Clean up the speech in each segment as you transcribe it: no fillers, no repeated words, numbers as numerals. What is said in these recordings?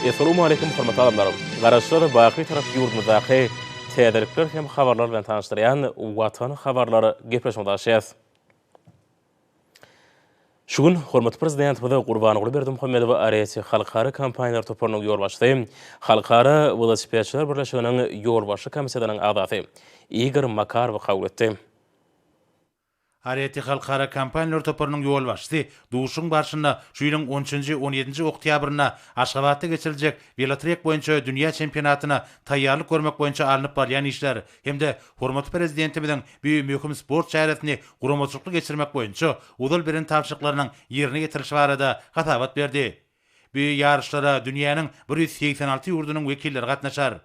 Assalamu alaykum hormatly adamlarym. Garaşlar baqy tarap ýurdumyzdaky täzelikler hem habarlar bilen tanışdyrýan Watan habarlary gepleşmekdäşýäs. Şugun hormatly prezidentimiz Gurbanyguly Berdimuhammedow Arýasy halkara kampaniýalar toparlygyny ýolbaşdy. Halkara velosipedçiler birleşiginiň ýolbaşy komissiyanyň agzasy Igor Makarow kabul etdi. Areti halkara kampaniýalar toparlygynyň ýolbaşçysy duşuň barşynda şu ýylyň 13-17 oktýabryna Aşgabatda geçiriljek velotrek boýunça dünýä çempionatyna taýýarlyk görmek boýunça alınıp barýan işler hemde hormatly prezidentimiziň büyük möhüm sport şäheretini guramaçykly geçirmek boýunça udal birin tapşyryklarynyň ýerine getirilişi barada gatabat berdi. Bu ýarışlara dünýäniň 186 ýurdunyň wekilleri gatnaşar.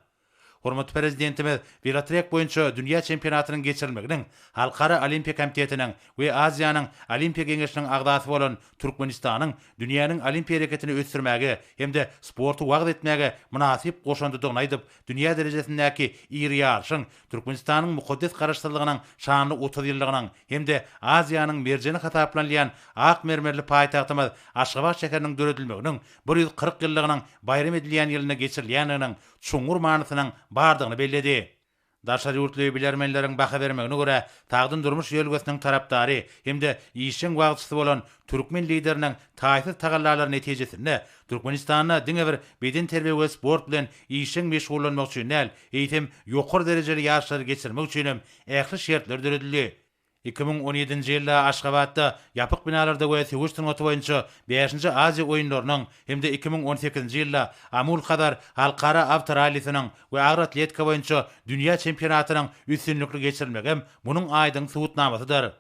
Hormatly prezidentimiz velotrek boýunça dünýä çempionatynyň geçirilmeginiň Halkara Olimpiya Komitetiniň we Aziýanyň Olimpiya Geňeşiniň agdasy bolan Türkmenistanyň dünýäniň olimpiya hereketini ösdürmäge hemde sporty wagt etmäge münasip goşandygyny aýdyp, dünýä derejesindäki iri ýarşyň Türkmenistanyň mukaddes garaşdyrlygynyň şanly 30 ýyllygynyň hemde Aziýanyň merjeni hataplanýan ak mermerli paýtagtymyz Aşgabat şäheriniň döredilmeginiň 140 ýyllygynyň bayram edilýän ýylyna geçirilýäniň çuňur manysynyň bardygyny belledi. Daşary ýurtly bilermenleriň baha bermegine görä, tagdyn durmuş ýölgesiniň tarapdary hemde işiň wagtçysy bolan türkmen lideriniň taýsy tagallarlar netijesinde Türkmenistanyň diňe bir beden terbiýe we sport bilen işiň meşgullanmak üçin eýtim ýokary derejeli ýarşlary geçirmek üçin ähli şertler döredildi. 2017-nji ýylda Aşgabatda ýapyk binalarda we Sewuş turmaty boýunça 5-nji Aziýa oýunlarynyň hemde 2018-nji ýylda Amul kadar halkara awtoralysynyň we agr atletika boýunça dünýä çempionatynyň üstünlükli geçirilmegi munyň aýdyň subutnamasydyr.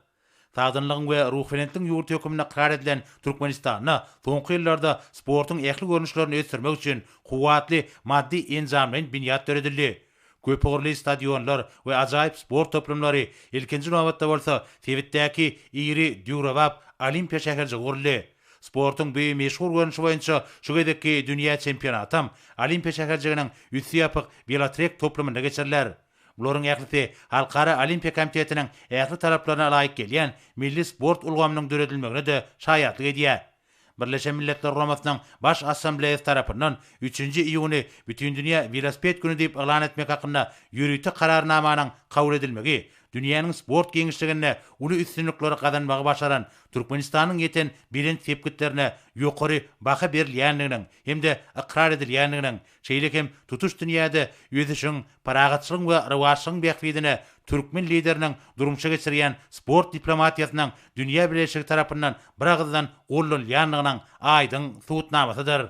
Tagdynlygyň we ruhvenetliň ýurt hökümine karar edilen Türkmenistanyň soňky ýyllarda sportyň ähli görnüşlerini ösdürmek üçin kuwatly maddi enzamlaryň binýat döredildi. Köpürli stadionlar we ajaýyp sport toplumlary ilkinji nowatda bolsa Tebitdäki iri Dürawap Olimpiya şäherji guruldy. Sportyň beý meşhur görnüşi boýunça şu gedeki dünýä çempionatam Olimpiya şäherjiginiň üstü ýapyk velotrek toplumynda geçiriler. Bularyň ählisi Halkara Olimpiya Komitetiniň ähli talaplaryna laýyk gelýän milli sport ulgamynyň döredilmegine de şaýatlyk edýär. Birleşen Milletler Romasynyň baş assambleýasy tarapyndan 3-nji iýuny bütün dünýä velosiped güni diýip elan etmek hakynda ýürüýte kararnamanyň kabul edilmegi, dünýäniň sport geňişligine uly üstünlikleri gazanmagy başaran Türkmenistanyň ýeten birinç tepkitlerine ýokary baha berilýänliginiň hemde ikrar edilýänliginiň şeýlekem tutuş dünýäde ýözüşiň, paragatçylygyň we rewaçlygyň beýikligine Türkmen lideriniň durmuşa geçirýän sport diplomatiýasynyň dünýä bileşigi tarapyndan bir agzdan gollanýanlygynyň aýdyň subutnamasydyr.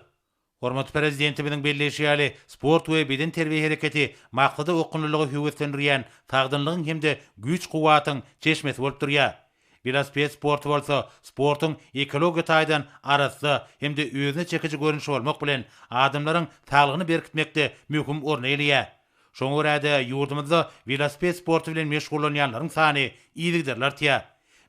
Hormatly prezidentimiziň belleşýäli sport we beden terbiýe hereketi maksady okunullygy höwetlendirýän tagdynlygyň hemde güç kuwatyň çeşmesi bolup durýar. Velosiped sporty bolsa sportyň ekologiýa taýdan arasy hemde özüne çekiji görnüşi bolmak bilen adamlaryň saglygyny berkitmekde möhüm orna elýär. Şoňa görä ýurdumyzda velosiped sporty bilen meşgullanýanlaryň sany ýygydylar tiýär.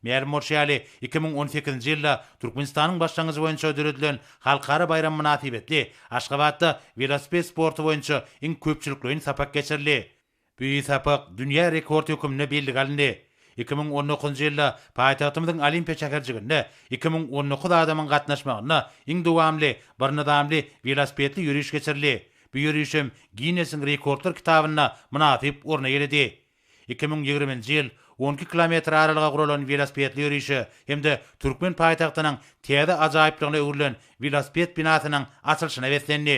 Meýer Morşýaly 2018-nji ýylda Türkmenistanyň başlangyjy boýunça döredilen halkara bayram münasibetli Aşgabatda velosiped sporty boýunça iň köpçülikli sapak geçirildi. Bu sapak dünýä rekord hökümine belli alındy. 2019-njy ýylda paýtagtymyzyň Olimpiya şäherjiginde 2019 adamyň gatnaşmagyna iň dowamly bir nizamly velosipedli ýürüýüş geçirildi. Bu ýürüýüşüm Guinness'in rekordlar kitabyna münasip orna geldi. 2020-nji ýyl 12 kilometr aralyga guralan velosipedli ýürüýüşi hemde Türkmen paýtagtynyň täze ajaýyplygyna öwrilen velosiped binasynyň açylyşyna wetlendi.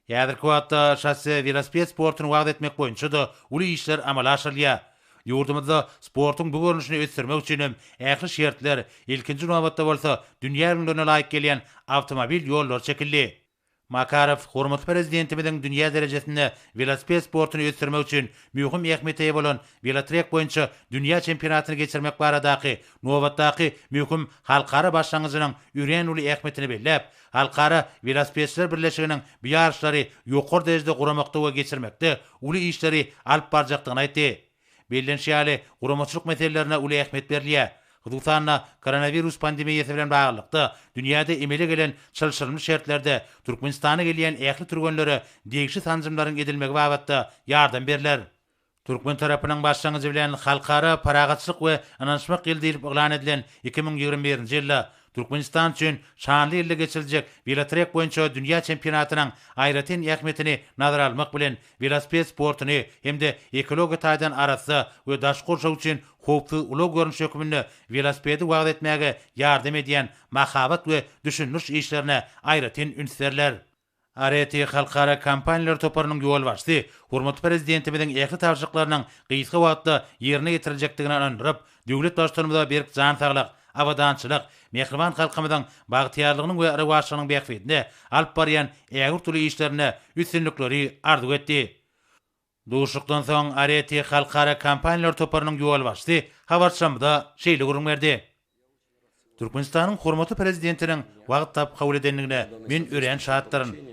Ýa-da kuwatda şahsy velosiped sportyny wagt etmek boýunça da uly işler amala aşyrylýar. Ýurdumyzda sportyň bu görnüşini ösdürmek üçin ähli şertler ilkinji nowatda bolsa dünýä ýylyna laýyk gelýän awtomobil ýollar çekildi. Makarow hormatly prezidentimiziň dünýä derejesinde velosiped sportyny ösdürmek üçin möhüm ähmiýete bolan velotrek boýunça dünýä çempionatyny geçirmek baradaky nowatdaky möhüm halkara başlangyjynyň ýüren uly ähmiýetini bellep, halkara velosipedçiler birleşiginiň bu ýarşlary ýokary derejede guramakda we geçirmekde uly işleri alyp barjakdygyny aýtdy. Bellenşýäli guramaçylyk meselelerine uly ähmiýet berilýär. Hudutanna koronavirus pandemiýasy bilen baglykda dünýäde emele gelen çylşyrylmış şertlerde Türkmenistana gelýän ähli türgenlere degişi sanjymlaryň edilmegi bagatda ýardam berler. Türkmen tarapynyň başlangyjy bilen halkara paragatçylyk we ynançmak ýyly diýip elan edilen 2021-nji ýylda Türkmenistan üçin şanly ýylda geçirijek velotrek boýunça dünýä çempionatynyň aýratyn ähmiýetini nazara almak bilen velosiped sportuny hemde ekologiýa taýdan arasy we daş gorşaw üçin howpsuz uly görünüş hökümini velosipedi wagt etmäge ýardam edýän mahabat we düşünüş işlerine aýratyn ünsürler. Areti halkara kampaniýalar toparynyň ýol başdy. Hormatly prezidentimiziň ähli tapşyryklarynyň gysga wagtda ýerine getiriljekdigine inanýaryp, döwlet başlarymyza berk jan saglyk, abadançylyk, mehriban halkymyzyň bagtyarlygynyň we arwaşynyň bähfetine alyp barýan ägir türlü işlerine üstünlikleri arzu etdi. Duşukdan soň Areti halkara kampaniýalar toparynyň ýol başdy. Habarçamda şeýle gurun berdi. Türkmenistanyň hormatly prezidentiniň wagt tap kabul edenligine men ören şahatlaryn.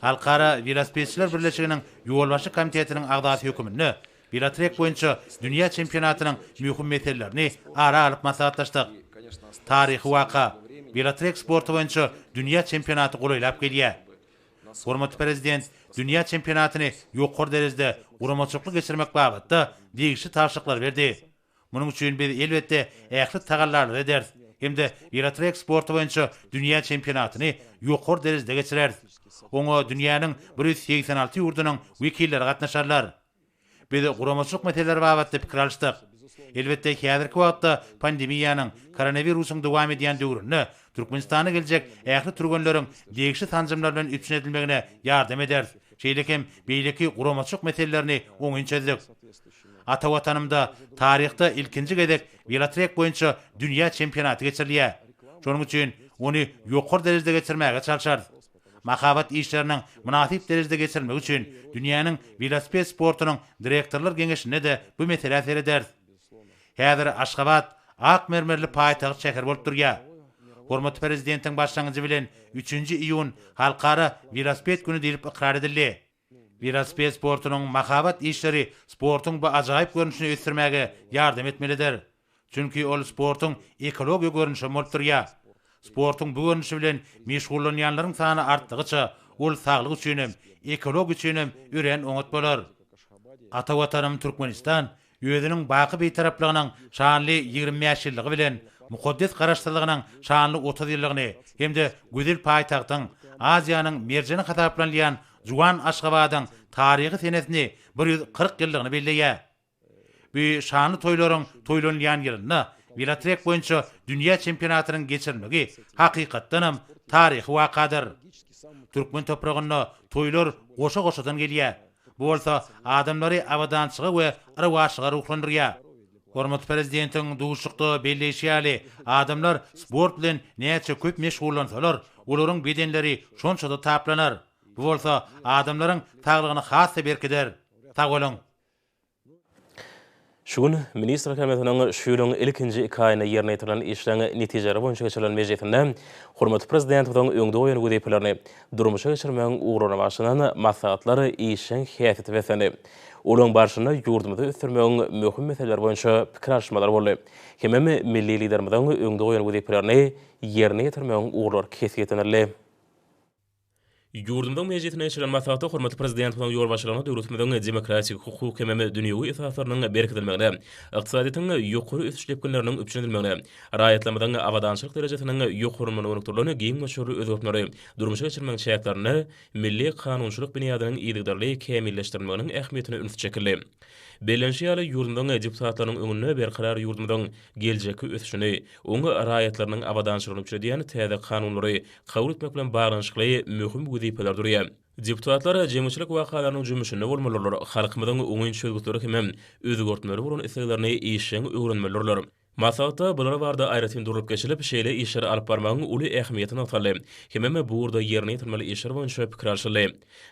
Halkara velosipedçiler birleşiginiň ýolbaşy komitetiniň agdasy hökümini velotrek boýunça dünýä çempionatynyň mühim meselelerini ara alyp maslahatlaşdyk. Taryhy waka velotrek sportu boýunça dünýä çempionaty golaýlap gelýär. Hormatly prezident dünýä çempionatyny ýokary derejede uramaçyklyk geçirmek babatda degişli tapşyryklar berdi. Munyň üçin biz elbetde ähli tagallar eder. Hemde velotrek sportu boýunça dünýä çempionatyny ýokary derejede geçirer. Oňa dünýäniň 186 ýurdunyň wekilleri gatnaşarlar. Biz guramaçyk meseleleri babatda pikir alýşdyk. Elbetde häzirki wagtda pandemiýanyň, koronawirusyň dowam edýän döwründe Türkmenistana geljek ähli türgenleriň degişli tanjymlar bilen üpsün edilmegine ýardam eder. Şeýlekem beýleki guramaçyk meselelerini oňyn çözdik. Ata watanymda taryhda ilkinji gedek velotrek boýunça dünýä çempionaty geçirilýär. Şonuň üçin ony ýokary derejede geçirmäge çalşar. Mahabat işlerinin münasip derejede geçirilmek üçin dünýäniň velosiped sportunyň direktorlar geňeşine de bu mesele äsir eder. Häzir Aşgabat ak mermerli paýtagy şäher bolup durýar. Hormatly prezidentiň başlangyjy bilen 3-nji iýun halkara velosiped güni diýilip ikrar edildi. Velosiped sportunyň mahabat işleri sportuň bu ajaýyp görünüşini ösdürmäge ýardam etmelidir. Çünki ol sportuň ekologiýa görünüşi bolup durýar. Sportuň bu görünüşi bilen meşgullanýanlaryň sany artdygyça ol saglyk üçin hem ekologiýa üçin hem üren oňat bolar. Ata watanym Türkmenistan özüniň baky beýtaraplygynyň şanly 25 ýylligi bilen mukaddes garaşdyrlygynyň şanly 30 ýyllygyny hemde güzel paýtagtyň Aziýanyň merjeni hataplanýan Juwan Aşgabatyň taryhy senesini 140 ýyllygyny belleýär. Bu şanly toýlaryň toýlanýan ýylyna velotrek boýunça dünýä çempionatynyň geçirilmegi hakykatdan hem taryhy wakadyr. Türkmen topragyna toýlar goşa-goşadan gelýär. Bu bolsa adamlary abadançyga we arwaşyga ruhlandyrýar. Hormatly prezidentiň duşukda belleşýäli adamlar sport bilen näçe köp meşgullansalar, olaryň bedenleri şonça da taplanar. Bu bolsa adamlaryň saglygyny hassa berkider. Sag bolun. Şugun ministr kabinetiniň şuýryň ilkinji 2 aýyna ýerine ýetirilen işleň netijeleri boýunça geçirilen mejlisinde hormatly prezidentiň öňde goýan güdeplerini durmuşa geçirmegiň ugruna başlanan maslahatlary işleň häsiýeti weseni. Olaň barşyna ýurdumyzda ösdürmegiň möhüm meseleler boýunça pikir alşmalar boldy. Hemem milli liderimiziň öňde goýan güdeplerini ýerine ýetirmegiň ugrulary kesýetlenirli. Ýurdumyň mejlisine geçirilen maslahatda hormatly prezidentiň ýol başlygyna döwletimiziň demokratik hukuk hemem dünýäwi esaslarynyň berkitilmegine, ykdysadyň ýokary ösüşlepleriniň üpçünilmegine, raýatlamyň awadançylyk derejesiniň ýokaryny öňtürlerini giň meşhur özgörtmeli durmuşa geçirmegiň şähertlerini milli kanunçylyk bünýadynyň ýygydarly kämilleşdirmeginiň ähmiýetini üns çekildi. Belenşiýaly ýurdumyň deputatlarynyň öňünde berkarar ýurdumyň geljeki ösüşini, oňa raýatlarynyň awadançylygyny üçediýän täze kanunlary kabul etmek bilen baglanyşykly möhüm güdepler durýar. Deputatlar jemgyçilik wakalarynyň jümmüşine bolmalylar, halkymyzyň oňyn şöýgütleri hem özgörtmeleri bolan isleglerini işleň öwrenmeliler. Maslahatda bulara barda aýratyn durup geçilip şeýle işler alyp barmagyň uly ähmiýetini atly. Hemem burada ýerine ýetirmeli işler boýunça pikir alşyly.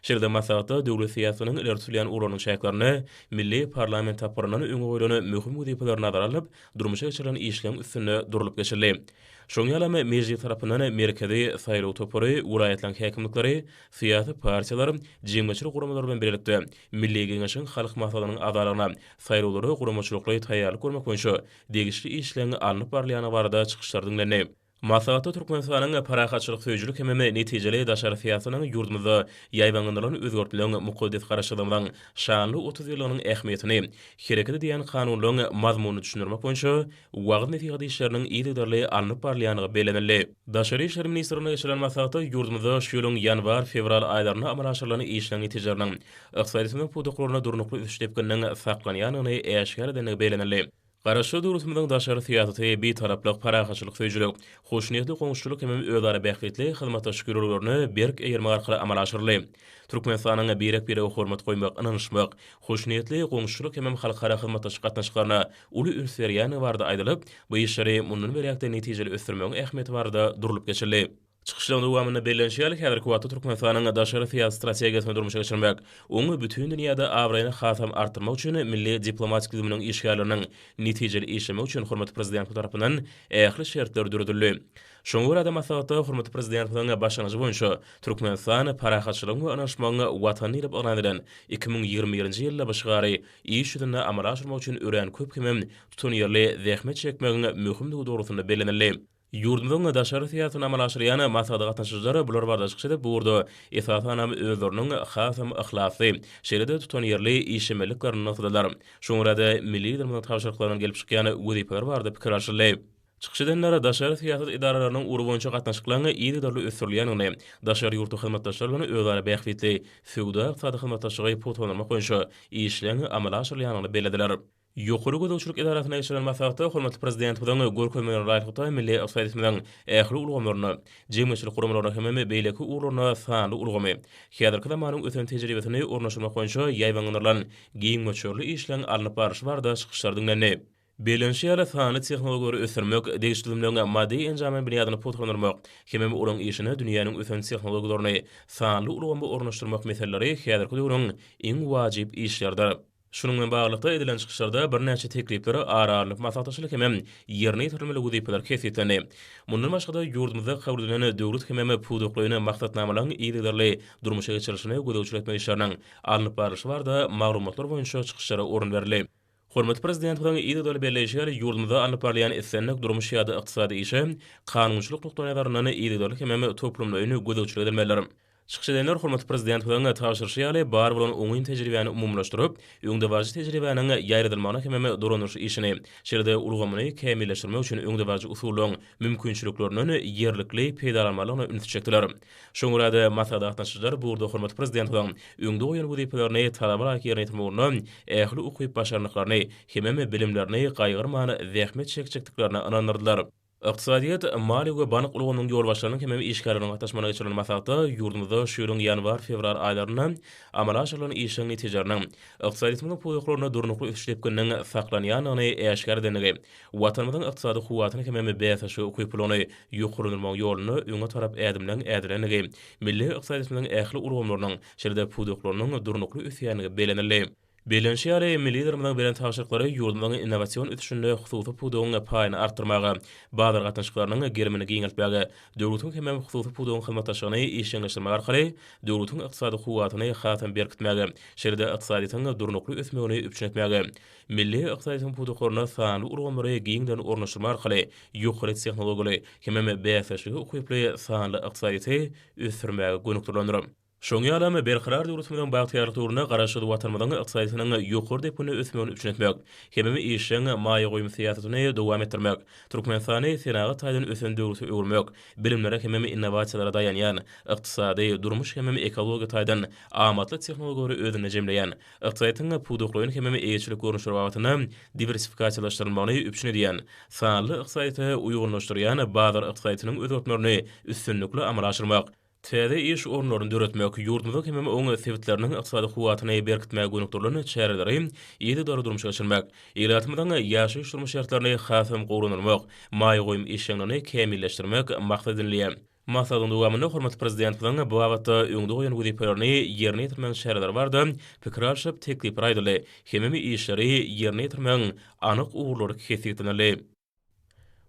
Şeýle maslahatda döwlet siýasatynyň ileri sürýän uranyň şähertlerini milli parlament taparynyň öňe goýulan möhüm güdepler nazara alyp durmuşa geçirilen işleň üstüne durulyp geçildi. Şoň ýalamy mejlis tarapyndan merkezi saýlaw topary, welaýatlaryň häkimlikleri, siýasy partiýalar, jemgyçilik guramalar bilen birlikde Milli Geňeşiň halk maslahatynyň adalaryna saýlawlary guramaçylykly taýýarlyk görmek boýunça degişli işleň alınıp barlaýany barada çykyşlar dinlendi. Maslahatda Türkmenistanyň parahatçylyk söýjülük hemme netijeli daşary siýasatynyň ýurdumyzda ýaýbangylaryny özgertleň mukaddes garaşdyrmagyň şanly 30 ýylynyň ähmiýetini, hereketi diýen kanunlaryň mazmunyny düşündirmek boýunça wagt netiýat işleriniň ýygydarly alnyp barlyanyny belenildi. Daşary işler ministrligine geçiren maslahatda ýurdumyzda şu ýylyň ýanwar-fevral aýlaryna amal aşyrylan işleň netijeleriniň ykdysadyň puduklaryna durnukly üstepgeniň saklanýanyny äşkar edilmegi belenildi. Garaşy durusmyň daşary siýasaty bir taraplyk parahatçylyk söýjülük, hoşnýetli goňşuluk hem özara bähwetli hyzmatdaşgyrlyklaryny berk eýermek arkaly amal aşyrly. Türkmenistanyň bire hormat goýmak, ynanyşmak, hoşnýetli goňşuluk hem halkara hyzmatdaşyk gatnaşyklaryna uly üns berýäni barada aýdylyp, bu işleri mundan berýärde netijeli ösdürmegiň ähmiýeti barada durulyp geçirildi. Çıkışlaryň dowamyny bellenşýärli häzirki wagtda Türkmenistanyň daşary siýasat strategiýasyny durmuşa geçirmek, oňy bütün dünýäde awraýyny hasam artyrmak üçin milli diplomatik düzüminiň işgärleriniň netijeli işlemi üçin hormatly prezident tarapyndan ähli şertler dürdürildi. Şoňa görä maslahatda hormatly prezidentiň başlanýagy boýunça Türkmenistan parahatçylygyň we anaşmagyň watany diýip ýalan 2021-nji ýylda başgary iş ýüzünde amal aşyrmak üçin ören köp kimem tutun ýerli zähmet çekmegiň möhümligi dogrusynda bellenildi. Ýurdumyň daşary siýasatyny amal aşyrýan maslahat gatnaşyjylary bular barada çykşyda burda esasanam özleriniň hasam ihlasy, şeýle tutan ýerli işemeliklerini notadylar. Şoňra-da milli idaraň tawşyrlyklarynyň gelip çykýany wezipler barada pikir alşyrly. Çykşydanlara daşary siýasat idaralarynyň ury boýunça gatnaşyklaryny ýygydarly ösdürilýäni, daşary ýurtda hyzmatdaşlar bilen özara bähwetli feodal ykdysady hyzmatdaşlygy putanmak boýunça işlerini amal aşyrýanyny belediler. Ýokary gödäwçilik idarasyna geçiren maslahatda hormatly prezident bilen görkezmegine raýatlyqda milli ykdysadyň ähli ulgamaryny, jemgyýetçilik guramlaryny hemme beýleki urluny sanly ulgamy, häzirki zamanyň öten tejribesini ornaşdyrmak boýunça ýaýbangylaryň giň möçürli işleň alnyp baryşy barada çykyşlardyňny Belenşiyara sany texnologiýary ösdürmek, degişdirilmelerini maddi enjamyň biniadyny potranyrmak, hemem olaň işini dünýäniň ösen texnologiýalaryny sanly ulgamy ornaşdyrmak meseleleri häzirki döwrüň iň wajyp işlerdir. Şunun bilen baglanykda edilen çykyşlarda bir näçe teklipleri aralyp maslahatçylyk hemem ýerine ýetirilmeli wezipler kesitlendi. Mundan başga-da ýurdumyzda kabul edilen döwlet hemem puduklaryny maksatnamalaryň ýygydarly durmuşa geçirilişine gödäwçilik etmekçileriniň alnyp baryşy barada maglumatlar boýunça çykyşlara orun berildi. Hormatly prezident bilen ýygydarly belleşýär ýurdumyzda alnyp barýan essenlik durmuş ýa-da ykdysady işe, kanunçylyk noktalaryndan ýygydarly hemem toplumlaryny gödäwçilik edilmeliler. Çıkışydanlar hormatly prezident bilen taşyrşýaly bar bolan oňyn tejribäni umumlaşdyryp, öňde barjy tejribäniň ýaýradylmagyna hemem doranuş işini, şeýle ulgamany kämilleşdirmek üçin öňde barjy usullaryň mümkinçiliklerini ýerlikli peýdalanmalygyna ünitjekdiler. Şoňra-da maslahat gatnaşyjylar burada hormatly prezident bilen öňde goýan wezipelerini talabarak ýerine ýetirmegini, ähli ukyp başarnyklaryny, hemem bilimlerini gaýgyrman zähmet çekjekdiklerini anandyrdylar. Iqtisadiýat, maliýe we bank ulgamynyň ýolbaşlarynyň hemem işgärleriň gatnaşmagyna geçirilen maslahatda ýurdumyzda şu ýylyň ýanwar-fevral aýlaryna amal aşyrylan işiň netijeleriniň ykdysadyň puduklaryna durnukly üstepgeniň saklanýanyny äşkar edilmegi, watanymyzyň ykdysady huwatyny hemem bäsişi ukyplyny ýokurundyrmak ýoluny öňe tarap ädimden ädilenigi, milli ykdysadyň ähli ulgamlarynyň şeýle puduklarynyň durnukly üsýanyny belenildi. Belenşiyary milli idaraň beren tawşyrlyklary ýurdumyň innowasion ötüşinde hususy pudugyň paýyny artdyrmagy, bazar gatnaşyklarynyň germini giňeltmäge, döwletiň hemem hususy pudugyň hyzmatdaşlygyny işleňleşdirmek arkaly döwletiň ykdysady huwatyny hasam berkitmäge, şeýle ykdysadyň durnukly ösmegini üpçünetmäge, milli ykdysadyň puduklaryny sanly urgamlary giňden ornaşdyrmak arkaly ýokary tehnologiýaly hemem bäsişigi ukyply sanly ykdysadyny ösdürmäge gönükdirlendir. Şoňa alamy berqarar döwletimiň bagtýarlyk döwrüne garaşy watanymyň ykdysadynyň ýokary depini ösmegini üpçünetmek, hemem işiň maýa goýum siýasatyny dowam etdirmek, Türkmenistany senaga taýdan ösen döwleti öwürmek, bilimlere hemem innovasiýalara daýanýan, ykdysady durmuş hemem ekologiýa taýdan amatly tehnologiýary özüne jemleýän, ykdysadyň puduklaryny hemem eýçilik görnüşleri wagyny diversifikasiýalaşdyrmagyny üpçünedýän, sanly ykdysadyny uýgurlaşdyrýan bazar ykdysadynyň özgörtmelerini üstünlikle amal aşyrmak, täze iş orunlaryny döretmek, ýurdumyzda hemem oň sebitleriniň ykdysady huwatyny berkitmäge gönükdirleni çäreleri ýygydarly durmuşa geçirmek, ýyratymyň ýaşaýyş durmuş şartlaryny hasam gowranmak, maýa goýum işlerini kämilleşdirmek maksat edilýär. Maslahatyň dowamyny hormatly prezident bilen bu wagtda öňde goýan wezipelerini ýerine ýetirmek şäherler barda pikir alşyp teklip aýdyly, hemem işleri ýerine ýetirmek anyk uğurlary kesitleneli.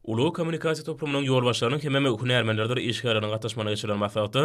Ulu kommunikasiýa toplumynyň ýolbaşlarynyň hemem hünärmenlerdir işgärleriň gatnaşmagyna geçirilen maslahatda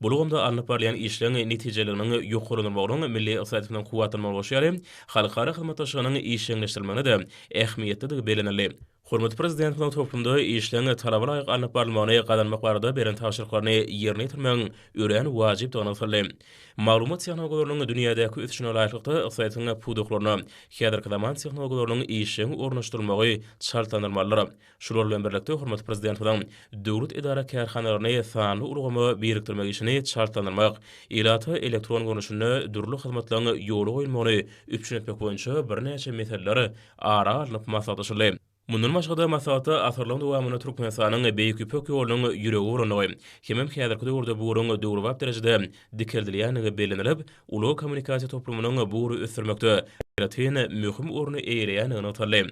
bulugymda alnyp barýan işleň netijeleriniň ýokurundyrmagynyň milli ykdysadyň kuwatlanmagy bolýary halkara hyzmatdaşlygynyň işleňleşdirilmegine de ähmiýetli belenildi. Hormat prezidentiň toplumda işleňe talaba laýyk alınıp barylmagyny gadanmak barada beren tapşyryklaryny ýerine ýetirmeň ören wajyp diýen aýdyldy. Maglumat tehnologiýalarynyň dünýädäki ösüşine laýyklykda ykdysadyň puduklaryny, häzirki zaman tehnologiýalarynyň işleňi ornaşdyrmagy şartlandyrmalary. Şular bilen birlikde hormat prezidentiň döwlet idara kärhanalaryny sanly urgamy birikdirmek işini şartlandyrmak, ilata elektron görnüşinde dürli hyzmatlaryny ýoly goýulmagy üçin etmek boýunça birnäçe meselelere ara alınıp maslahatlaşyldy. Mundan başga maslahaty asyrlaryň dowamyny Türkmenistanyň beýik ýöpek ýolunyň ýüregi uranyny, hemem häzirki döwürde bu urany döwrüwap derejede dikildilýänligi belenilip, uly kommunikasiýa toplumynyň bury ösürmekde ýaratyny möhüm orny eýleýänligi ýatyly.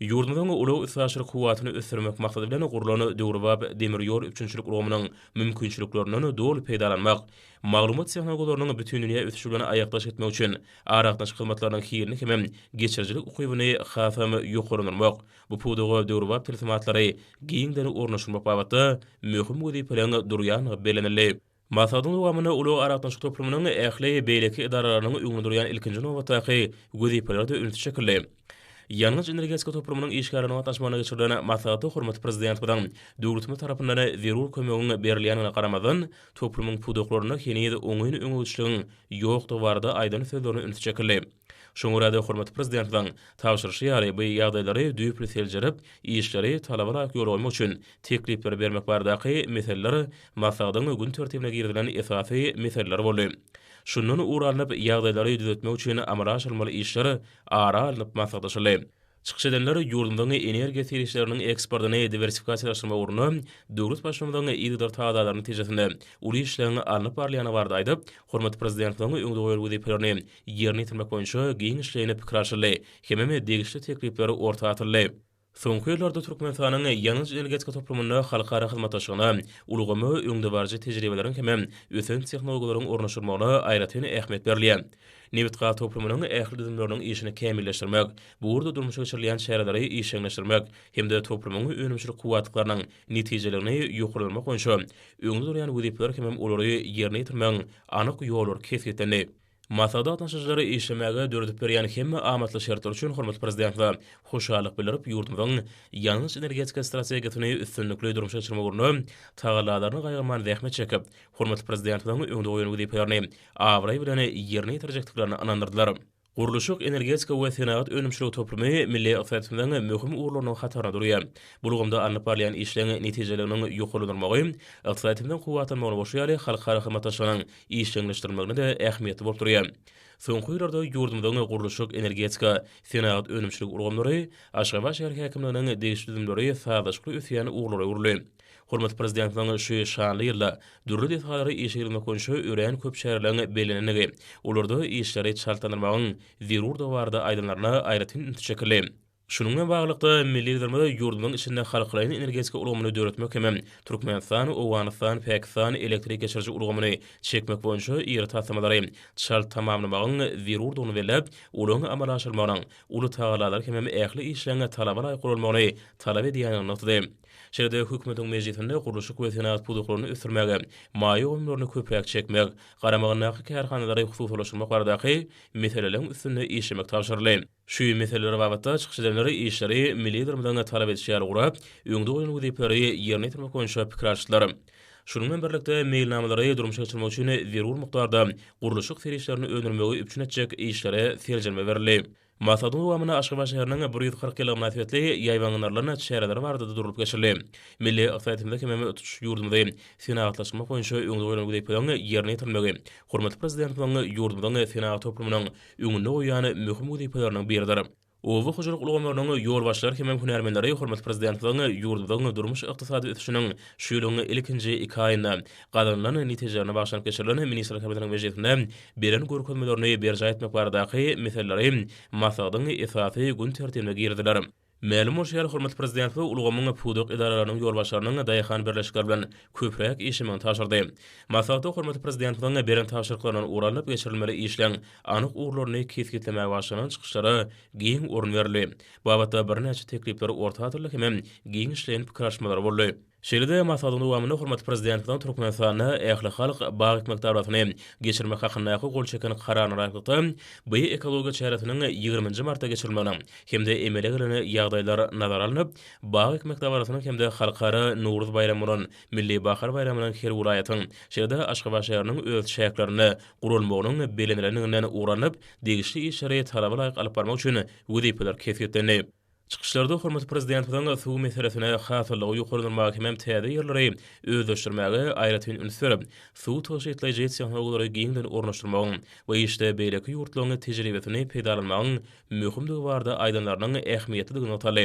Ýurdumyň uly ýaşary kuwatyny ösürmek maksady bilen gurulan döwrüwap demir ýol üçinçilik urgamynyň mümkinçiliklerinden dol peýdalanmak, maglumat tehnologiýalarynyň bütün dünýä ösüşigini aýakdaş etmek üçin arakdaş hyzmatlarynyň hirini hemem geçirjilik ukybyny hasamy ýokarlandyrmak, bu puduga döwrüwap telefamatlary giňden ornaşmak babatda möhüm wezipelerini durýan belenildi. Masadyn dowamyny uly arakdaş toplumynyň ähli beýleki idaralarynyň öňünde durýan ilkinji nowatdaky wezipeleri üniti şekilli. Ýalňyz energetika toplumynyň işgärine gatnaşmagyna geçirilen maslahaty hormat prezident bilen döwletimiz tarapyndan zerur kömegine berilýänine garamadan toplumyň puduklaryna henüýde oňyny öňüçligiň ýokdugy barada aýdan sözlerini üniti şekilli. Şoňurada hormat prezidentiň tapşyryşy ýaly bu ýagdaýlary düýpli seljerip, işleri talabalar ýolgoýmak üçin teklipler bermek baradaky meseleler maslahatyň gün tertibine girdilen esasy meseleler boldy. Şundan uralanyp ýagdaýlary düzeltmek üçin amala aşyrmaly işleri ara alınıp maslahatlaşyldy. Çykyş edenler ýurdumyň energiýa serişleriniň eksportyny diversifikasiýalaşdyrma uruny döwlet başlamagyny ýygydyr taýdalaryny tejesinde uly işlerini alınıp barlyany barda aýdyp, hormat prezidentiň öňünde goýulan wezipelerini ýerine ýetirmek boýunça giň işlerini pikirleşildi. Hemem degişli teklipleri ortaga atyldy. Soňky ýyllarda Türkmenistanyň ýalňyz energetika toplumyna halkara hyzmatdaşlygyna, ulgamy öňde barjy tejribeleriň hemem ösen tehnologiýalaryň ornaşdyrmagyna aýratyn ähmiýet berilýär. Nebitga toplumynyň ähli düzümleriniň işini kämilleşdirmek, bu urda durmuşa geçirilýän şäherleri işleňleşdirmek hemde toplumyň önümçilik kuwatlyklarynyň netijelerini ýokarlamak boýunça öňde durýan wezipeler hemem olary ýerine ýetirmeň anyk ýollar kesgetdi. Masada atnaşyjylary işlemäge dördüp berýän hemme amatly şertler üçin hormat prezident we hoşallyk bildirip ýurdumyň ýalňyz energetika strategiýasyny üstünlikli durmuşa geçirmek uruny tagallalaryny gaýyrman zähmet çekip, hormat prezidentiň öňünde goýulan wezipelerini awray bilen ýerine ýetirjekdiklaryny anandyrdylar. Guruluşyk energetika we senagat önümçilik toplumy milli ykdysadyň möhüm urlarynyň hatarına durýar. Bulgumda alınıp barýan işleň netijeleriniň ýokarlandyrmagy, ykdysadyň kuwatlanmagyna boşaýaly halkara hyzmatdaşlygynyň işleňleşdirmegine de ähmiýetli bolup durýar. Soňky ýyllarda ýurdumyň guruluşyk energetika senagat önümçilik urgamlary Aşgabat şäher häkimliginiň degişli düzümleri sadaşly ösýän urlary urly. Hormat prezidentiň şu şanly ýylda dürli detalary işe girmek boýunça ören köp şäherleriň belenenigi, ularda işleri şartlandyrmagyň zerurdy barada aýdanlaryna aýratyn ünitçekli. Şunun bilen baglykda milli lidermede ýurdumyň içinde halkylaryň energetika urgamyny döretmek hemem Türkmenistan, Owganistan, Pakistan elektrik geçirji urgamyny çekmek boýunça ýer tasamalary şart tamamlamagyň zerurdygyny belläp, olaryň amala aşyrmagyň uly taýdalar hemem ähli işleňe talabar aýgurulmagyny talap edýän noktada. Şerde hökümetiň mejlisinde guruluşyk we senagat puduklaryny ösürmäge, maýy ömürlerini köpräk çekmek, garamagyna kärhanalary hususlaşdyrmak baradaky meseleleň üstünde işlemek tapşyryldy. Şu meseleler babatda çykyş edenleri işleri milli lidermeden talap edýär urap, öňde goýulan wezipeleri ýerine ýetirmek boýunça pikirleşdiler. Şunun bilen birlikde mailnamalary durmuşa geçirmek üçin zerur mukdarda guruluşyk serişlerini öňürmegi üçin etjek işlere serjelme berildi. Masadyn dowamyna Aşgabat şäheriniň 140 km mäsafatly ýaýwanlarlaryna şäherleri barada durulyp geçirildi. Milli ykdysadyň hemem ötüş ýurdumyny senagatlaşdyrmak boýunça öňde goýulan wezipelerini ýerine ýetirmegi, hormat prezidentiň ýurdumyň senagat toplumynyň öňünde goýýan möhüm wezipeleriniň biridir. Owy hoşalyk ulgamlarynyň ýol başlary hemem hünärmenleri hormat prezidentiň ýurdumyň durmuş ykdysady ötüşiniň şu ýylyň ilkinji 2 aýynda gadanlanan netijelerini başlanyp geçirilen ministrlik kabinetiniň mejlisinde beren görkezmelerini berja etmek baradaky meseleleri masadyň esasy gün tertibine girdiler. Ma'lum bolýar hormat prezident we ulgamyň puduk idaralarynyň ýolbaşlarynyň daýhan birleşikler bilen köpräk işimi taşyrdy. Masada hormat prezidentiň beren taşyrklaryny uralanyp geçirilmeli işleň anyk urlaryny kesgitlemäge başlanan çykyşlara giň orun berildi. Bu babatda birnäçe teklipler ortaga atyldy hemem giň işleýän pikirleşmeler boldy. Şeýle-de masalyň dowamyny hormat prezidentiň Türkmenistanyna ähli halk bagy ekmek dawlatyny geçirmek hakyna gol çeken kararny raýatdy. Bu ekologiýa çäretiniň 20-nji martda geçirilmegine hemde emele gelen ýagdaýlar nazar alynıp, bagy ekmek dawlatynyň hemde halkara Nowruz bayramynyň, Milli Bahar bayramynyň her wirayatyň, şeýle-de Aşgabat şäheriniň öz şäherlerini gurulmagynyň belenileniniň uranyp, degişli işleri talaba laýyk alyp barmak üçin wezipler kesiplenip Çıkışlarda hormat prezidentiň suw meselesine hasyrlygy ýokarlanmak hem täze ýerleri özleşdirmäge aýratyn ünsürip, suw taşytlaýjy tehnologiýalary giňden ornaşdyrmagyň we işte beýleki ýurtlaryň tejribesini peýdalanmagyň möhümdigi barda aýdanlarynyň ähmiýetligini ataly.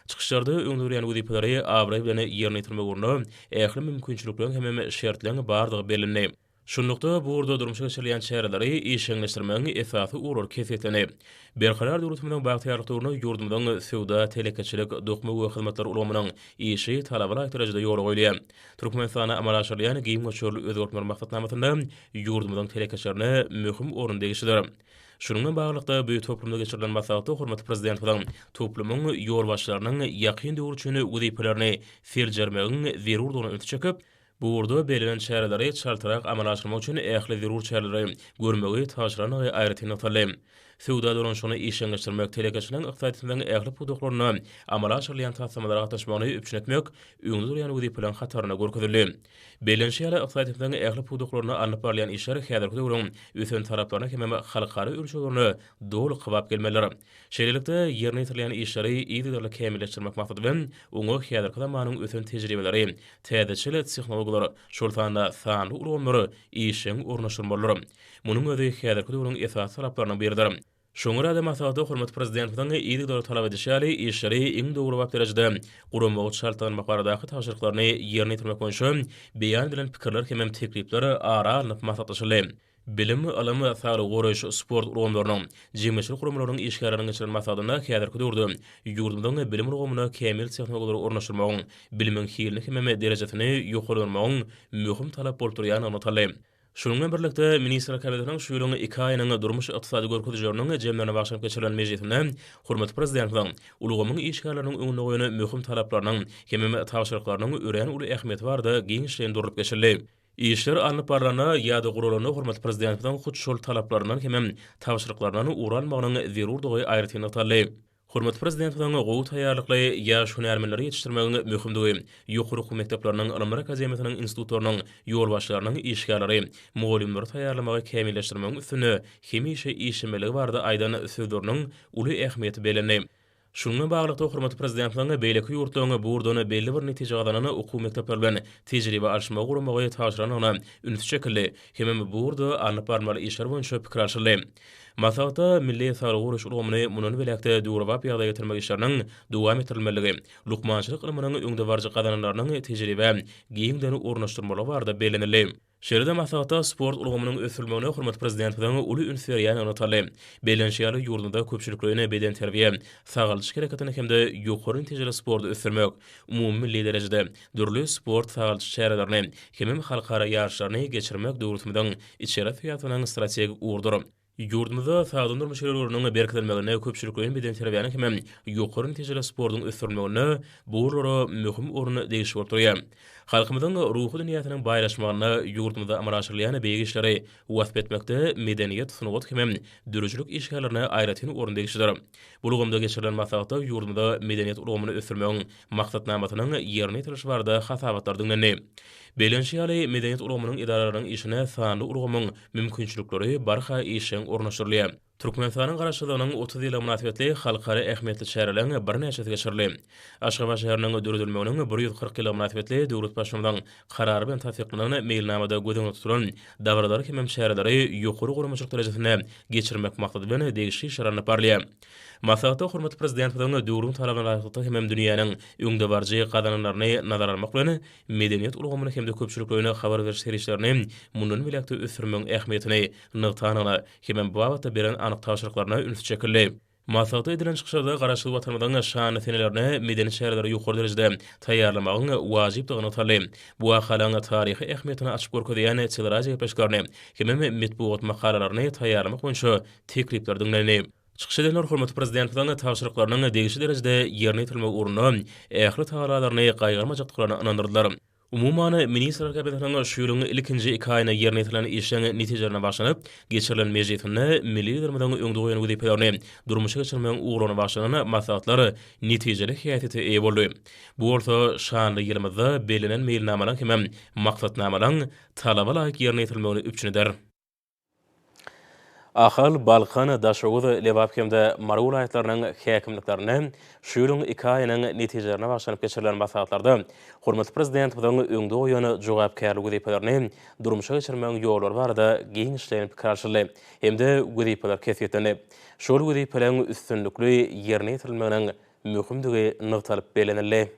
Çıkışlarda öňdürýän wezipleri awry bilen ýerine ýetirmek urunly ähli mümkinçilikler hem şertlerini bardygy belirli. Şunlukda burada durmuşa geçirilen şäherleri işeňleşdirmegiň esasy urur kesiplenip, berkarar döwletimiň bagtýarlyklaryny ýurdumyň sowda, telekeçilik, dokma we hyzmatlar ulamynyň işi talabala ýetirejde ýol goýulýar. Türkmenistana amalaşyrlayan giň göçürli özgörtmer maksatnamasynda ýurdumyň telekeçilerini möhüm orun degişdir. Şununla baglykda bu toplumda geçirilen maslahatda hormat prezidentiň toplumyň ýol başlarynyň ýakyn döwür üçin wezipelerini ferjermegiň zerurdygyny ötüçekip, bu urda belirlen şäherleri çartarak amalaşdyrmak üçin ähli zerur şäherleri görmegi taşyrany aýratyn ataly. Sowda dolanşyny işeňleşdirmek, telekeçiliň ykdysadynyň ähli puduklaryny amalaşdyrlayan tasmalara gatnaşmagyny üpçünetmek öňde durýan wezipeleň hataryna görkezildi. Belirlen şäherler ykdysadynyň ähli puduklaryny alnyp barlayan işler häzirki döwrüň ösen taraplaryna hem halkara ölçülerini doly gybap gelmeleri. Şeýlelikde ýerine ýetirilýän işleri ýa-da kämilleşdirmek maksady bilen oňa häzirki zamanyň ösen tejribeleri, täzeçil tehnologiýalar, şoltanda sanly ulanmary işiň ornaşdyrmalary. Munyň özi häzirki döwrüň esas talaplarynyň biridir. Şoňra da masalyda hormat prezidentiň ýa-da talap edişäli işleri iň dogry wagt derejede gurulmagy şartlaryň baradaky taşyrklaryny ýerine ýetirmek boýunça beýan edilen pikirler hem teklipler ara alınıp maslahatlaşyly. Bilim alamy sağly goraýyş sport uramlarynyň, jemgyýetçilik kurumlarynyň işgärlerini geçiren masalyna häzirki döwürde ýurdumyň bilim uramyna kämil tehnologiýalary ornaşdyrmagyň, bilimiň hilini hem derejesini ýokarlamagyň möhüm talap bolup durýany anlataly. Şununla birlikde Ministrlik Kabinetiniň şu ýylyň 2 aýynyň durmuş ykdysady görkezijleriniň jemlerine başlap geçirilen mejlisinde hormat prezidentiň ulugymyň işgärleriniň öňüne goýan möhüm talaplarynyň hem tawşyrlyklarynyň ören uly ähmiýeti barada giň işlendirip geçirildi. İşler alınıp barlana ýa-da gurulany hormat prezidentiň hut şol talaplarynyň hem tawşyrlyklarynyň uranmagynyň zerurdygy aýratyn ataly. Hormat prezidentiň gowy taýýarlykly ýaş hünärmenleri ýetişdirmegiň möhümdigi, ýokary okuw mekdepläriniň, Ilmar Akademiýasynyň institutlarynyň ýol başlarynyň işgärleri, mugallimleri taýýarlamagy kämilleşdirmegiň üstüne hemişe işemeligi barada aýdan sözleriniň uly ähmiýeti belenip, şununla baglykda hormat prezidentiň beýleki ýurtlaryna burdany belli bir netije galanyny okuw mekdepleri bilen tejribe alşmagy guramagy taşyranyna ünlü şekilde hem burda alnyp barmaly işler boýunça pikir alşyly. Masalyda milli sağlyk guraş ulamyny munyň belekde döwrewap ýagdaýa getirmek işleriniň dowam etdirilmeligi, lukmançylyk ilminiň öňde barjy gadananlarynyň tejribe giňden ornaşdyrmaly barada belenili. Şeýle-de masalyda sport ulamynyň ösürmegine hormat prezidentiň uly ünsürýany anlataly. Belenşýäli ýurdunda köpçüliklerine beden terbiýe, sağalçyk hereketini hemde ýokary tejribeli sport ösürmek, umumy milli derejede dürli sport sağalçyk şäherlerini hem halkara ýarşlaryny geçirmek döwletimiň içeri fiýatynyň strategik urdur. Ýurdumyzda sağdan durmuş ýerleriň berkilenmegine köpçüliklerin beden terbiýany hem ýokary tejribeli sportyň ösürmegine bulara möhüm orun degişip oturýar. Halkymyzyň ruhy dünýäsiniň baýlaşmagyna ýurdumyzda amalaşyrlayan beýik işleri wasp etmekde medeniýet sunugat hem dürüjlük işgärlerine aýratyn orun degişdir. Bulugymda geçirilen maslahatda ýurdumyzda medeniýet urumy ösürmegiň maksatnamasynyň ýerine ýetiriliş barada hasabatlar dinlenip, belenşýäli medeniýet urumynyň idaralarynyň işine sanly urumyň mümkinçilikleri barha işiň ornaşdyrylýar. Türkmenistanyň garaşlygynyň 30 ýyla münasibetli halkara ähmiýetli şäherleriň bir näçesi geçirildi. Aşgabat şäheriniň döwredilmeginiň 140 ýyla münasibetli döwlet başlygyndyň karary bilen tasdiqlanyny mailnamada gödüňe tutulan dawradary hem şäherleri ýokary guramaçylyk derejesine geçirmek maksady bilen degişli işlerni barlaýar. Masalyda hormat prezidentiň döwrüň talabyna laýyk hem dünýäniň öňde barjy gadananlaryny nazar almak bilen medeniýet ulgamyny hem köpçüliklerine habar beriş serişlerini mundan bilekde ösürmegiň ähmiýetini nygtanyna hem bu wagtda beren anyk taşyrlyklaryna ünsü çekildi. Masalyda edilen çykyşlarda garaşlyk watanymyzyň şany senelerini medeni şäherleri ýokary derejede taýýarlamagyň wajypdygyny ataly. Bu ahalaň taryhy ähmiýetini açyp görkezýän çylraja ýepeşgarny hem metbuat makalalaryny taýýarlamak boýunça teklipler dinlenip, Çıkış edenler hormatly prezidentligiň tapşyryklarynyň degişli derejede ýerine ýetirmek ugruna ähli tagalaryny gaýgarmajykdyklaryny inandyrdylar. Umuman ministrler kabinetiniň şu ýylyň ilkinji 2 aýyna ýerine ýetirilen işiň netijelerine başlanyp, geçirilen mejlisinde milli ýerlemeden öňde goýan wezipelerini durmuşa geçirmegiň ugruna başlanyny maslahatlary netijeli häýäti eýe boldy. Bu bolsa şanly ýerlemizde belenen meýilnamalaryň hem maksatnamalaryň talaba laýyk ýerine ýetirilmegini üpçün eder. Ahal Balkan daşoğudu Lebap kemde Marul ayetlerinin häkimliklerini şu ýylyň 2 aýynyň netijelerine başlanyp geçirilen maslahatlarda hormatly prezident bilen öňde goýany jogapkärlik wezipelerini durmuşa geçirmegiň ýollary barada giňişlenip karşyly hemde wezipeler kesýetlenip şol wezipeleriň üstünlikli ýerine ýetirilmeginiň möhümdigi nytalyp belenildi.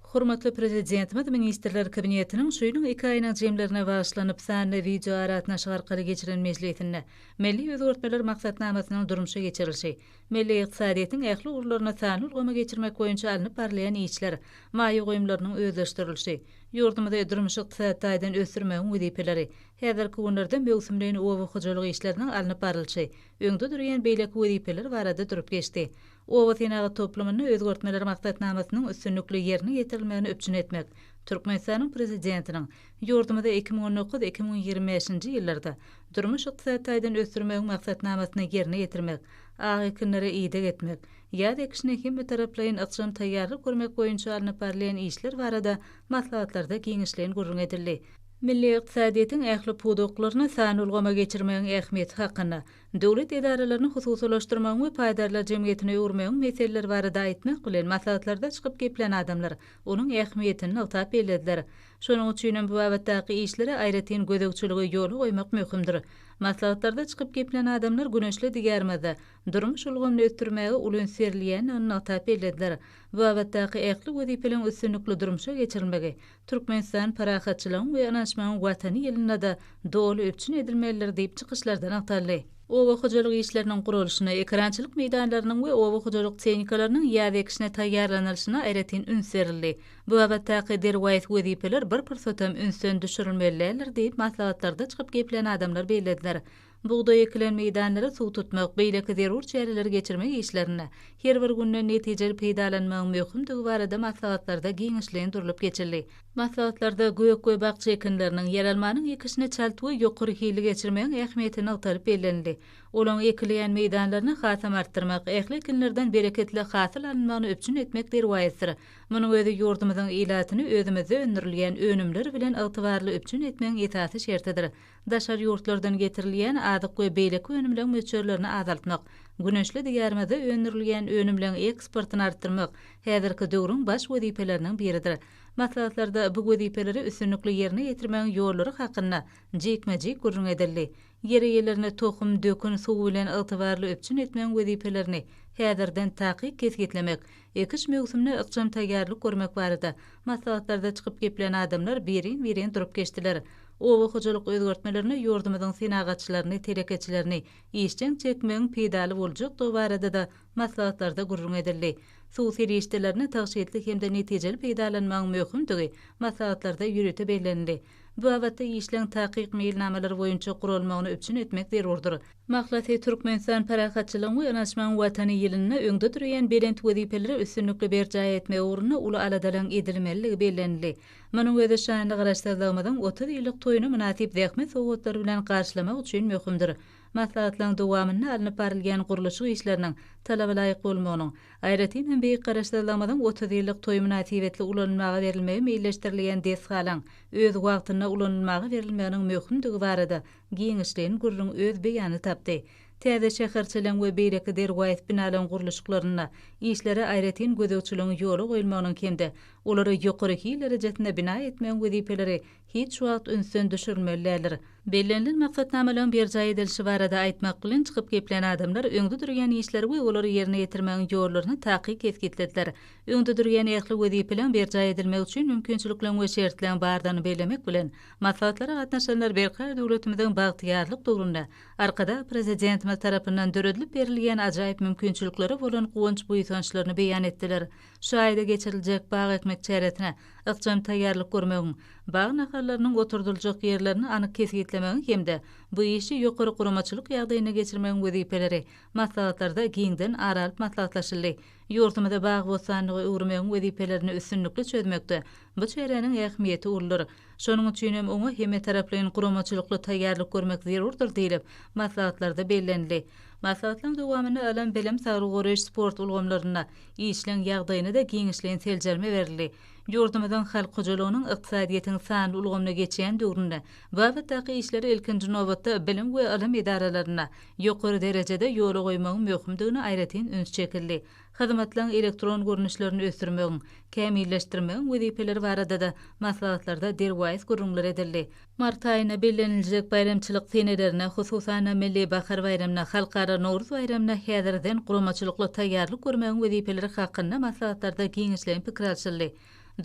Hormatly prezidentimiz ministrler kabinetiniň şu ýylyň 2 aýynyň jemlerine başlanyp sanly video aratnaşy arkaly geçirilen mejlisinde milli özgörtmeler maksatnamasynyň durmuşa geçirilşi, milli ykdysadyýetyň ähli urlaryna sanly ulgama geçirmek boýunça alınıp barlayan işler, maýy goýumlarynyň özleşdirilşi, ýurdumyzda durmuşy ykdysadydan ösürmegiň wezipeleri, häzirki günlerde mewsümleýin owa hojalyk işleriniň alınıp barylşy, öňde durýan beýleki wezipeler barada durup geçdi. Owa tenagy toplumyny özgörtmeler maksatnamasynyň üstünlikli ýerine ýetirilmegini öpçün etmek, Türkmenistanyň prezidentiniň ýurdumyzda 2019-2025-nji ýyllarda durmuş ykdysadydan ösürmegiň maksatnamasyny ýerine ýetirmek, agyklary ýyda etmek, ýa-da ekşine hem taraplaryň ykşam taýýarlyk görmek boýunça alınıp barlayan işler barada maslahatlarda giňişlen gurrun edildi. Milli ykdysadyýetyň ähli puduklaryny sanly ulgama geçirmegiň ähmiýeti hakyna, döwlet edaralaryny hususlaşdyrmagyň we paýdarlar jemgyýetine öwürmegiň meseleleri barada aýtmak bilen maslahatlarda çykyp geplen adamlar onuň ähmiýetini yltap belediler. Şonuň üçin bu babatdaky işlere aýratyn gödekçiligi ýoly goýmak möhümdir. Maslahatlarda çykyp geplen adamlar güneşli diýärmede durmuş ulgamny ötürmegi ulan serliýän yltap belediler. Bu babatdaky ähli wezipeleň üstünlikli durmuşa geçirilmegi Türkmenistan parahatçylygyň we anaşmagyň watany ýylynda da doly öpçün edilmelidir diýip çykyşlardan aktarly. Owa hojalyk işleriniň gurulşyna, ekrançylyk meýdanlarynyň we owa hojalyk tehnikalarynyň ýa-da taýýarlanylşyna aýratyn ün serildi. Bu babatdaky derwäýt wezipeler bir pyrsatam ünsön düşürilmeliler diýip maslahatlarda çykyp geplen adamlar belediler. Buğday ekilen meýdanlara suw tutmak, beýleki zerur çäreler geçirmek işlerine her bir günden netijeli peýdalanmagyň möhümdigi barada maslahatlarda giňişlen durulyp geçildi. Maslahatlarda göýek bakça ekinleriniň ýer almanyň ekişine çaltygy ýokary hili geçirmegiň ähmiýetini yltyryp bellendi. Olaň ekilýän meýdanlaryny hasam artdyrmak, ähli ekinlerden bereketli hasyl alynmagyny öpçün etmek derwäýetdir. Munyň özi ýurdumyzyň ilatyny özümizde öndürilýän önümler bilen ygtybarly öpçün etmegiň esasy şertidir. Daşar ýurtlardan getirilýän adyk we beýleki önümleň möçörlerini azaltmak, güneşli diýärmede öndürilýän önümleň eksportyny artdyrmak häzirki döwrüň baş wezipeleriniň biridir. Maslahatlarda bu wezipeleri üstünlikli ýerine ýetirmegiň ýollary hakyna jekmejik gurrun edildi. Ýere-ýerlerine tohum, dökün, suw bilen ygtybarly öpçün etmegiň wezipelerini häzirden takyk kesgitlemek, ekiş mewsümine ykşam taýýarlyk görmek barada maslahatlarda çykyp geplen adamlar birin durup geçdiler. Owa hojalyk özgörtmelerini ýurdumyzyň senagaçylaryny, telekeçilerini işçiň çekmegiň peýdaly boljak barada da maslahatlarda gurrun edildi. Suw serişdelerini taýşetlik hemde netijeli peýdalanmagyň möhümdigi maslahatlarda ýürüte bellendi. Bu abatda işleň takyk meýilnamalary boýunça gurulmagyny öpçün etmek zerurdur. Maksady Türkmenistan parahatçylygyň we anaşmagyň watany ýylyna öňde durýan berent wezipeleri üstünlikli berjaý etmek ugruna uly aladalan edilmeligi bellenildi. Munyň özi şanly garaşdyrylmadan 30 ýyllyk toýuny münasip zähmet sowgatlary bilen garşylamak üçin möhümdir. Maslahatlaryň dowamyny alınıp barylan gurulşy işleriniň talaba laýyk bolmagynyň, aýratyn hem beýik garaşdyrylmadan 30 ýyllyk toý münasibetli ulanmagy berilmegi meýilleşdirilýän desgalan öz wagtyna ulanmagy berilmeginiň möhümdigi barada giňişlen gurrun öz beýany tapdy. Täze şäherçilen we beýleki derwäýt binalaryň gurulşyklaryna işlere aýratyn gödekçiligiň ýoly goýulmagynyň kemde olary ýokary derejetine bina etmegiň wezipeleri hiç wagt ünsön düşürmeliler. Bellenlen maksatnamalaryň berjaý edilşi barada aýtmak bilen çykyp geplen adamlar öňde durýan işleri we olary ýerine ýetirmegiň ýollaryny takyk etgitdiler. Öňde durýan ähli wezipeleň berjaý edilmegi üçin mümkinçilikler we şertler bardany bellemek bilen maslahatlara gatnaşanlar berkar döwletimiziň bagtyarlyk dogrunda arkada prezident tarapyndan döredilip berilýän ajaýyp mümkinçilikleri bolan gowunç buýsançlaryny beýan etdiler. Şu aýda geçiriljek bag ekmek çäretine ykjam taýýarlyk görmegiň, bag naharlarynyň oturduljak ýerlerini anyk kesgitlemek etmegiň hemde bu işi ýokary guramaçylyk ýagdaýyna geçirmegiň wezipeleri maslahatlarda giňden aralyp maslahatlaşyldy. Ýurdumyda bagy bosanlygy öwrümegiň wezipelerini üstünlikli çözmekde bu çereniň ähmiýeti ulur. Şonuň üçin hem oňa hem taraplaryň guramaçylykly taýýarlyk görmek zerurdur diýilip maslahatlarda bellenildi. Maslahatlaryň dowamyny alan bilim saglyk goraýyş sport ulgamlaryna işleň ýagdaýyna da giňişleýän seljerme berildi. Ýurdumyň halk hojalygynyň ykdysadyýetiň sanly ulgamna geçýän döwründe wagtdaky işleri ilkinji nowbatda bilim we alim idaralaryna ýokary derejede ýola goýmagyň möhümdigini aýratyn üns çekildi. Hyzmatlaryň elektron görnüşlerini ösdürmegiň, kämilleşdirmegiň wezipeleri barada da maslahatlarda derwäz gurulmalar edildi. Mart aýyna belleniljek bayramçylyk senelerine, hususan Milli Bahar bayramyna, halkara Nowruz bayramyna häzirden guramaçylykly taýýarlyk görmegiň wezipeleri hakynda maslahatlarda giňişleýän pikir alşyldy.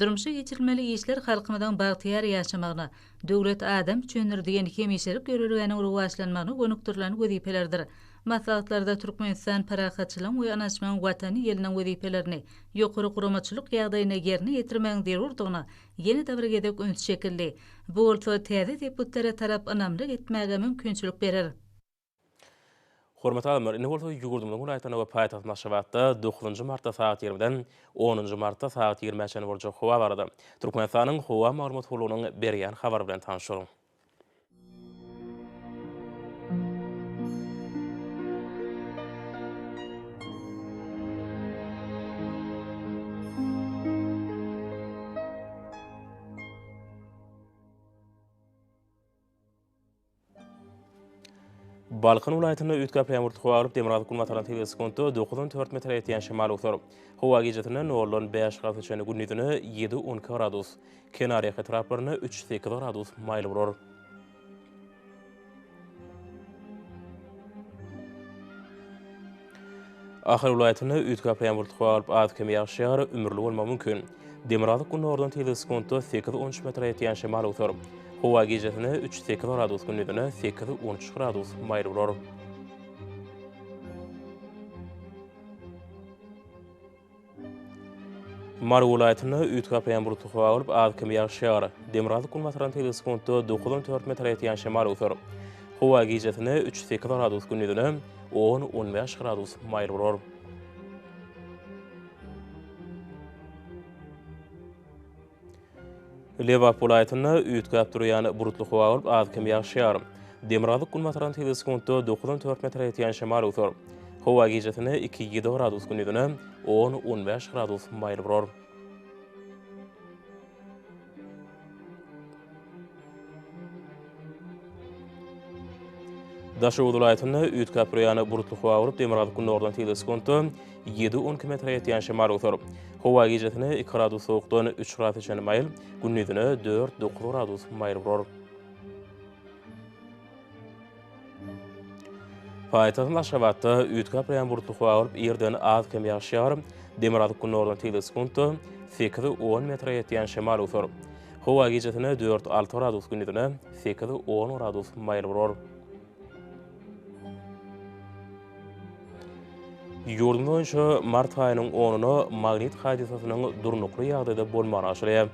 Durmuşa geçirilmeli işler halkymyň bagtyar ýaşamagyna, döwlet adam çöndürdigen hemişerik görülgäniň rowajlanmagyna gönükdirlen wezipelerdir. Maslahatlarda Türkmenistan parahatçylygyň we anaşmagyň watany ýeliniň wezipelerini ýokary guramaçylyk ýagdaýyna ýerine ýetirmegiň derurdygyna ýene de bir gedek üns çekildi. Bu bolsa täze deputatlara tarap anamlyk etmäge mümkinçilik berer. Hormatly alamlar, indi bolsa ýugurdumyň ulaýtana we paýtaht Naşabatda 9-njy martda saat 20-den 10-njy martda saat 20-de boljak howa barada. Türkmenistanyň howa maglumat hulunyň berýän habar bilen tanışyryň. Balkan ulaýatyna ütkap ýamur howa alyp Demirad kulmataran teleskopda 9-4 metr ýetýän şemal utar. Howa gejetine 0-5 çöne günnüdüne 7-10 gradus, kenariýa etraplaryna 3-8 gradus maýl bolar. Ahir ulaýatyna ütkap ýamur howa alyp adkem ýagşýar, ömürli bolmagy mümkin. Demirad kulmataran teleskopda 8-13 metr ýetýän şemal utar. Howa gejetine 3-8 gradus günnüdüne 8-13 gradus maýl bolar. Mary ulaýatyna ütkap ýamur howa alyp adkem ýagşýar. Demirad kulmataran teleskopda 9-4 metr ýetýän şemal utar. Howa gejetine 3-8 gradus günnüdüne 10-15 gradus maýl bolar. Lewap ulaýatyna ütkap durýan burutly howa alyp adkem ýagşýar. Demirad kulmataran teleskopda 9-4 metr ýetýän şemal utar. Howa gejetine 2-7 gradus günnüdüne 10-15 gradus maýl bolar. Daşowut ulaýatyna ütkap durýan burutly howa alyp Demirad kulmataran teleskopda 7-10 metr ýetýän şemal utar. Howa gejetine 2 gradus sowukdan 3 gradus maýl, günnüdüne 4-9 gradus maýl bolar. Paýtaht Naşabatda ütkap durýan burutly howa alyp ýerden adkem ýagşýar. Demirad kulmataran teleskopda 8-10 metr ýetýän şemal utar. Howa gejetine 4-6 gradus günnüdüne 8-10 gradus maýl bolar. Ýurdum boýunça mart aýynyň 10-na magnit hadisasynyň durnukly ýagdaýda bolmagy aşylýar.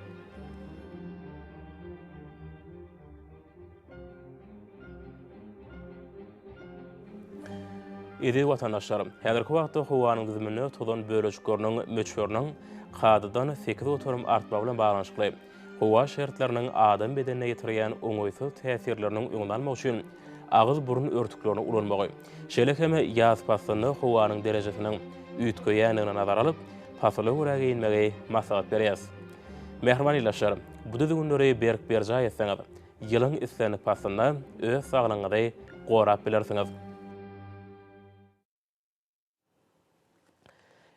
Edi watandaşlarym, häzirki wagtda howanyň düzümine tozan bölejikleriniň möçberiniň gadydan 8 oturum artmagy bilen baglanyşykly. Howa şertleriniň adam bedenine ýetirýän oňoýsuz täsirleriniň öňdanmagy üçin ağız burun örtüklerini ulanmagy. Şeýle hem ýaz pasyny howanyň derejesiniň üýtgeýänligine nazar alyp, pasyly görä giyinmegi maslahat berýär. Mehriban ýylaşlar, bu düzgünleri berk berja etseňiz, ýylyň islerini pasyna öz saglygyňyzy gorap bilersiňiz.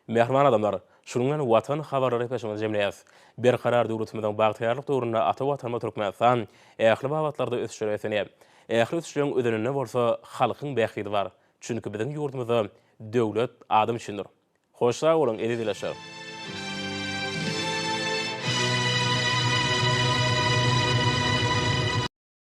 Mehriban adamlar, şunuň watan habarlary peşiňiz jemleýäs. Berkarar döwletimiziň bagtyarlyk döwründe ata watanma Türkmenistan ähli babatlarda ösüşýär. Ähli ösüşýän ödenine bolsa halkyň bäxtidi bar. Çünki biziň ýurdumyzda döwlet adam üçindir. Hoş sag bolun, edi dileşer.